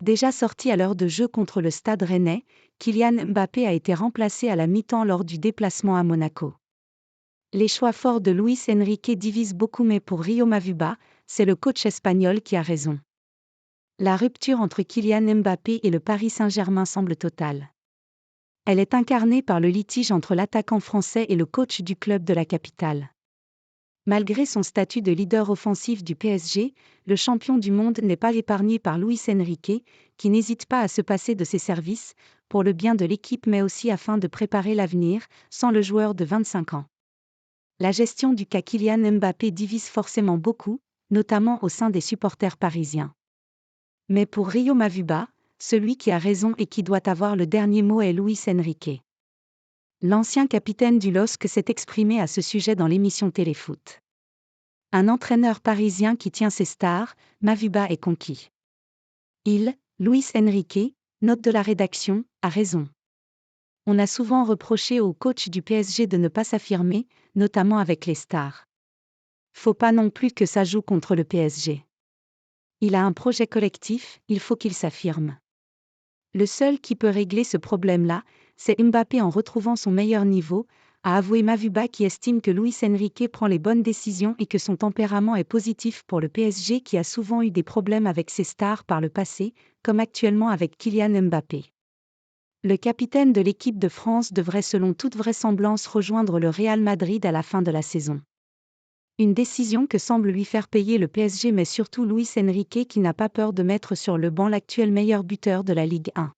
Déjà sorti à l'heure de jeu contre le Stade Rennais, Kylian Mbappé a été remplacé à la mi-temps lors du déplacement à Monaco. Les choix forts de Luis Enrique divisent beaucoup, mais pour Rio Mavuba, c'est le coach espagnol qui a raison. La rupture entre Kylian Mbappé et le Paris Saint-Germain semble totale. Elle est incarnée par le litige entre l'attaquant français et le coach du club de la capitale. Malgré son statut de leader offensif du PSG, le champion du monde n'est pas épargné par Luis Enrique, qui n'hésite pas à se passer de ses services, pour le bien de l'équipe mais aussi afin de préparer l'avenir, sans le joueur de 25 ans. La gestion du cas Kylian Mbappé divise forcément beaucoup, notamment au sein des supporters parisiens. Mais pour Rio Mavuba, celui qui a raison et qui doit avoir le dernier mot est Luis Enrique. L'ancien capitaine du LOSC s'est exprimé à ce sujet dans l'émission Téléfoot. Un entraîneur parisien qui tient ses stars, Mavuba est conquis. Luis Enrique, note de la rédaction, a raison. On a souvent reproché au coach du PSG de ne pas s'affirmer, notamment avec les stars. Faut pas non plus que ça joue contre le PSG. Il a un projet collectif, il faut qu'il s'affirme. Le seul qui peut régler ce problème-là, c'est Mbappé en retrouvant son meilleur niveau, a avoué Mavuba, qui estime que Luis Enrique prend les bonnes décisions et que son tempérament est positif pour le PSG, qui a souvent eu des problèmes avec ses stars par le passé, comme actuellement avec Kylian Mbappé. Le capitaine de l'équipe de France devrait selon toute vraisemblance rejoindre le Real Madrid à la fin de la saison. Une décision que semble lui faire payer le PSG, mais surtout Luis Enrique, qui n'a pas peur de mettre sur le banc l'actuel meilleur buteur de la Ligue 1.